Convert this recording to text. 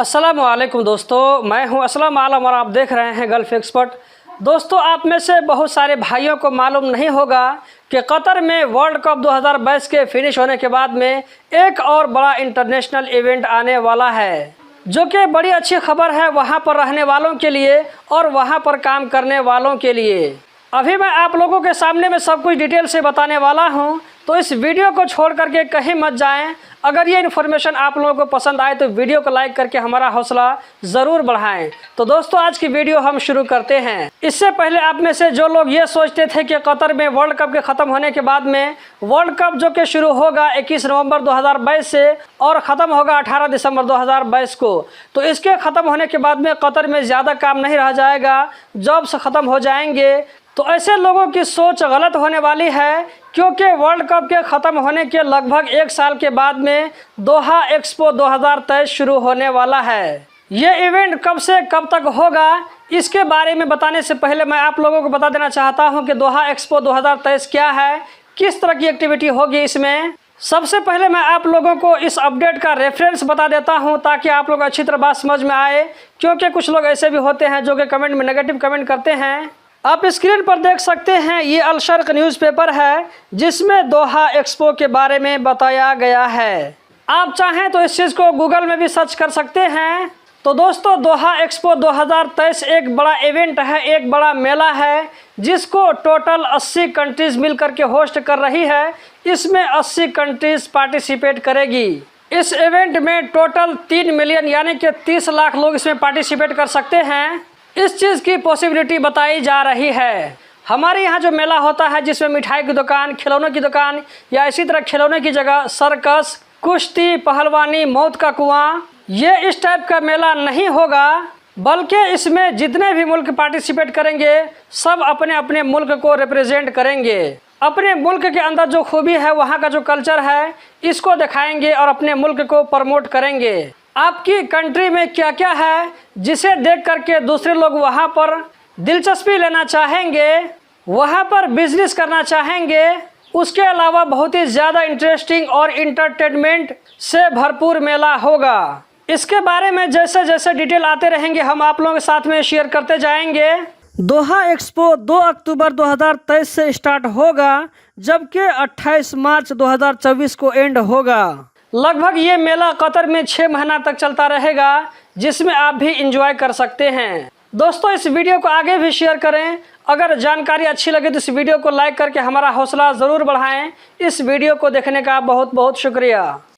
अस्सलामुअलैकुम दोस्तों, मैं हूं असलम आलम और आप देख रहे हैं गल्फ़ एक्सपर्ट। दोस्तों, आप में से बहुत सारे भाइयों को मालूम नहीं होगा कि कतर में वर्ल्ड कप 2022 के फिनिश होने के बाद में एक और बड़ा इंटरनेशनल इवेंट आने वाला है, जो कि बड़ी अच्छी खबर है वहां पर रहने वालों के लिए और वहां पर काम करने वालों के लिए। अभी मैं आप लोगों के सामने में सब कुछ डिटेल से बताने वाला हूं, तो इस वीडियो को छोड़ करके कहीं मत जाएं। अगर ये इन्फॉर्मेशन आप लोगों को पसंद आए तो वीडियो को लाइक करके हमारा हौसला ज़रूर बढ़ाएं। तो दोस्तों, आज की वीडियो हम शुरू करते हैं। इससे पहले आप में से जो लोग ये सोचते थे कि कतर में वर्ल्ड कप के ख़त्म होने के बाद में वर्ल्ड कप जो कि शुरू होगा 21 नवंबर 2022 से और ख़त्म होगा 18 दिसंबर 2022 को, तो इसके ख़त्म होने के बाद में कतर में ज़्यादा काम नहीं रह जाएगा, जॉब्स ख़त्म हो जाएंगे, तो ऐसे लोगों की सोच गलत होने वाली है, क्योंकि वर्ल्ड कप के ख़त्म होने के लगभग एक साल के बाद में दोहा एक्सपो 2023 शुरू होने वाला है। ये इवेंट कब से कब तक होगा, इसके बारे में बताने से पहले मैं आप लोगों को बता देना चाहता हूं कि दोहा एक्सपो 2023 क्या है, किस तरह की एक्टिविटी होगी इसमें। सबसे पहले मैं आप लोगों को इस अपडेट का रेफरेंस बता देता हूं, ताकि आप लोग अच्छी तरह बात समझ में आए, क्योंकि कुछ लोग ऐसे भी होते हैं जो कि कमेंट में नेगेटिव कमेंट करते हैं। आप स्क्रीन पर देख सकते हैं, ये अल शर्क न्यूज़पेपर है जिसमें दोहा एक्सपो के बारे में बताया गया है। आप चाहें तो इस चीज़ को गूगल में भी सर्च कर सकते हैं। तो दोस्तों, दोहा एक्सपो 2023 एक बड़ा इवेंट है, एक बड़ा मेला है, जिसको टोटल 80 कंट्रीज़ मिल करके होस्ट कर रही है। इसमें 80 कंट्रीज़ पार्टिसिपेट करेगी। इस इवेंट में टोटल 3 मिलियन यानी कि 30 लाख लोग इसमें पार्टिसिपेट कर सकते हैं। इस चीज़ की पॉसिबिलिटी बताई जा रही है। हमारे यहाँ जो मेला होता है, जिसमें मिठाई की दुकान, खिलौनों की दुकान या इसी तरह खिलौने की जगह सर्कस, कुश्ती, पहलवानी, मौत का कुआं, ये इस टाइप का मेला नहीं होगा, बल्कि इसमें जितने भी मुल्क पार्टिसिपेट करेंगे सब अपने अपने मुल्क को रिप्रेजेंट करेंगे। अपने मुल्क के अंदर जो खूबी है, वहाँ का जो कल्चर है, इसको दिखाएंगे और अपने मुल्क को प्रमोट करेंगे। आपकी कंट्री में क्या क्या है जिसे देख करके दूसरे लोग वहाँ पर दिलचस्पी लेना चाहेंगे, वहाँ पर बिजनेस करना चाहेंगे। उसके अलावा बहुत ही ज़्यादा इंटरेस्टिंग और इंटरटेनमेंट से भरपूर मेला होगा। इसके बारे में जैसे जैसे डिटेल आते रहेंगे हम आप लोगों के साथ में शेयर करते जाएंगे। दोहा एक्सपो 2 अक्टूबर 2023 से स्टार्ट होगा, जबकि 28 मार्च 2024 को एंड होगा। लगभग ये मेला कतर में 6 महीना तक चलता रहेगा, जिसमें आप भी इंजॉय कर सकते हैं। दोस्तों, इस वीडियो को आगे भी शेयर करें। अगर जानकारी अच्छी लगे तो इस वीडियो को लाइक करके हमारा हौसला ज़रूर बढ़ाएं। इस वीडियो को देखने का बहुत बहुत शुक्रिया।